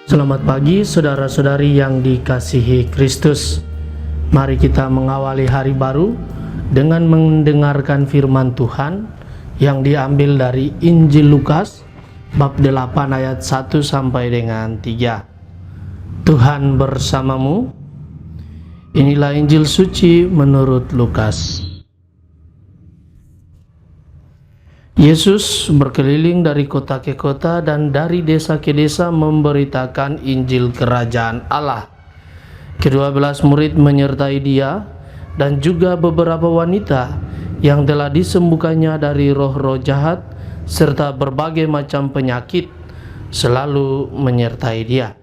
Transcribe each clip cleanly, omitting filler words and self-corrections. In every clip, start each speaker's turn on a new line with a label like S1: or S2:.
S1: Selamat pagi saudara-saudari yang dikasihi Kristus. Mari kita mengawali hari baru dengan mendengarkan firman Tuhan yang diambil dari Injil Lukas bab 8 ayat 1 sampai dengan 3. Tuhan bersamamu. Inilah Injil suci menurut Lukas. Yesus berkeliling dari kota ke kota dan dari desa ke desa memberitakan Injil Kerajaan Allah. Ke-12 murid menyertai dia dan juga beberapa wanita yang telah disembuhkannya dari roh-roh jahat serta berbagai macam penyakit selalu menyertai dia.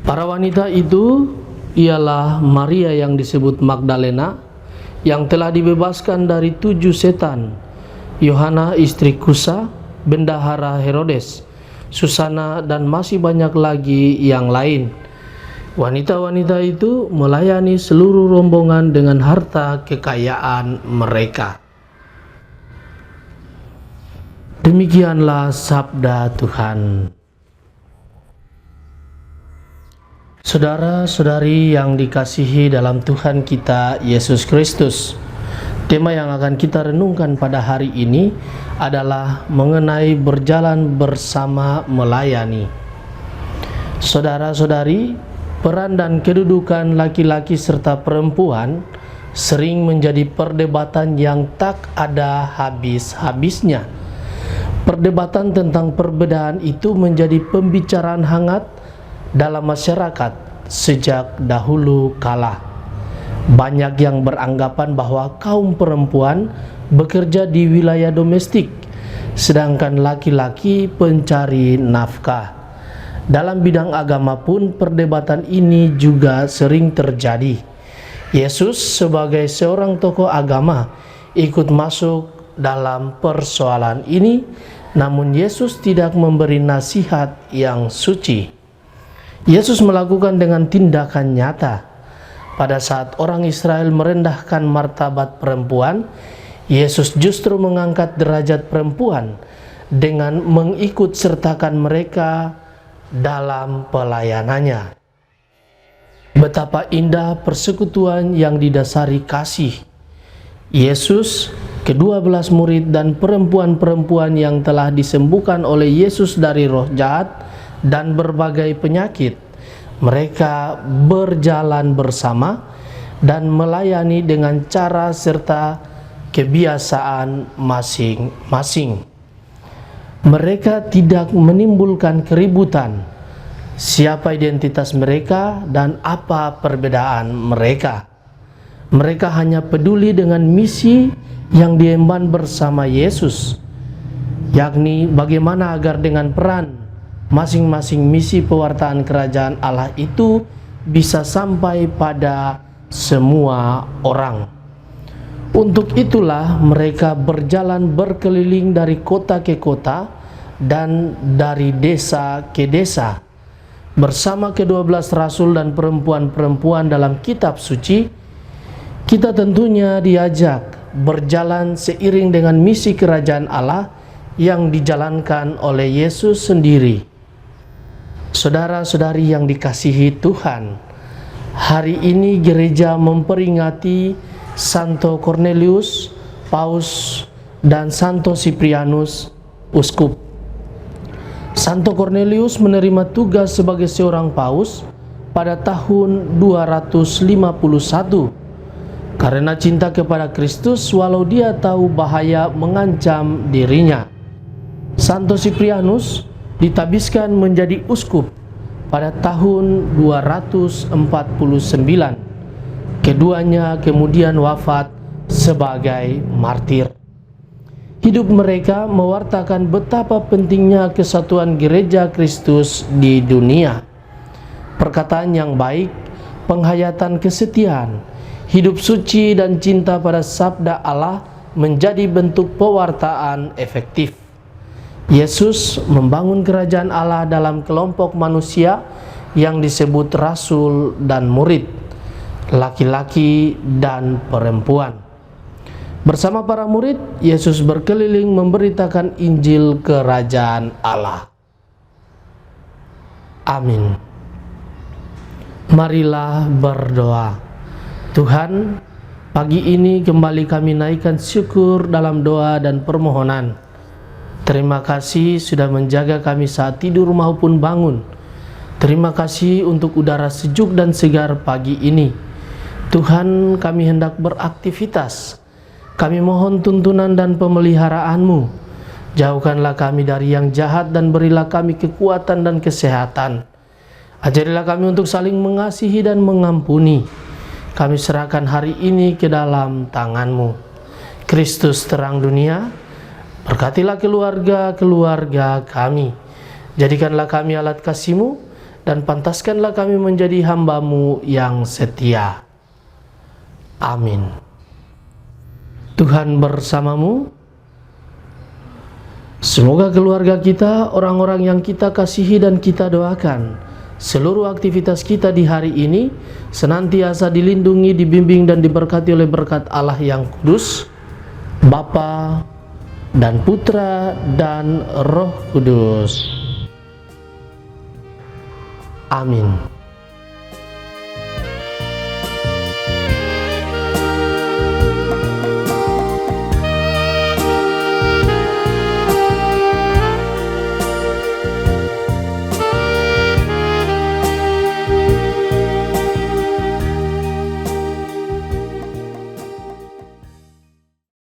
S1: Para wanita itu ialah Maria yang disebut Magdalena yang telah dibebaskan dari 7 setan, Yohana istri Kusa, bendahara Herodes, Susana, dan masih banyak lagi yang lain. Wanita-wanita itu melayani seluruh rombongan dengan harta kekayaan mereka. Demikianlah sabda Tuhan. Saudara-saudari yang dikasihi dalam Tuhan kita Yesus Kristus, tema yang akan kita renungkan pada hari ini adalah mengenai berjalan bersama melayani. Saudara-saudari, peran dan kedudukan laki-laki serta perempuan sering menjadi perdebatan yang tak ada habis-habisnya. Perdebatan tentang perbedaan itu menjadi pembicaraan hangat dalam masyarakat sejak dahulu kala. Banyak yang beranggapan bahwa kaum perempuan bekerja di wilayah domestik, sedangkan laki-laki pencari nafkah. Dalam bidang agama pun perdebatan ini juga sering terjadi. Yesus sebagai seorang tokoh agama ikut masuk dalam persoalan ini, namun Yesus tidak memberi nasihat yang suci. Yesus melakukan dengan tindakan nyata. Pada saat orang Israel merendahkan martabat perempuan, Yesus justru mengangkat derajat perempuan dengan mengikut sertakan mereka dalam pelayanannya. Betapa indah persekutuan yang didasari kasih. Yesus, ke-12 murid dan perempuan-perempuan yang telah disembuhkan oleh Yesus dari roh jahat dan berbagai penyakit. Mereka berjalan bersama dan melayani dengan cara serta kebiasaan masing-masing. Mereka tidak menimbulkan keributan. Siapa identitas mereka dan apa perbedaan mereka? Mereka hanya peduli dengan misi yang diemban bersama Yesus, yakni bagaimana agar dengan peran masing-masing misi pewartaan kerajaan Allah itu bisa sampai pada semua orang. Untuk itulah mereka berjalan berkeliling dari kota ke kota dan dari desa ke desa. Bersama ke-12 rasul dan perempuan-perempuan dalam kitab suci, kita tentunya diajak berjalan seiring dengan misi kerajaan Allah yang dijalankan oleh Yesus sendiri. Saudara-saudari yang dikasihi Tuhan, hari ini gereja memperingati Santo Cornelius, Paus, dan Santo Cyprianus, Uskup. Santo Cornelius menerima tugas sebagai seorang paus pada tahun 251 karena cinta kepada Kristus walau dia tahu bahaya mengancam dirinya. Santo Cyprianus ditabiskan menjadi uskup pada tahun 249. Keduanya kemudian wafat sebagai martir. Hidup mereka mewartakan betapa pentingnya kesatuan gereja Kristus di dunia. Perkataan yang baik, penghayatan kesetiaan, hidup suci dan cinta pada sabda Allah menjadi bentuk pewartaan efektif. Yesus membangun kerajaan Allah dalam kelompok manusia yang disebut rasul dan murid, laki-laki dan perempuan. Bersama para murid, Yesus berkeliling memberitakan Injil Kerajaan Allah. Amin. Marilah berdoa. Tuhan, pagi ini kembali kami naikkan syukur dalam doa dan permohonan. Terima kasih sudah menjaga kami saat tidur maupun bangun. Terima kasih untuk udara sejuk dan segar pagi ini. Tuhan, kami hendak beraktivitas. Kami mohon tuntunan dan pemeliharaanmu. Jauhkanlah kami dari yang jahat dan berilah kami kekuatan dan kesehatan. Ajarilah kami untuk saling mengasihi dan mengampuni. Kami serahkan hari ini ke dalam tangan-Mu. Kristus terang dunia, berkatilah keluarga-keluarga kami. Jadikanlah kami alat kasih-Mu dan pantaskanlah kami menjadi hamba-Mu yang setia. Amin. Tuhan bersamamu. Semoga keluarga kita, orang-orang yang kita kasihi dan kita doakan, seluruh aktivitas kita di hari ini senantiasa dilindungi, dibimbing dan diberkati oleh berkat Allah yang kudus, Bapa dan Putra dan Roh Kudus. Amin.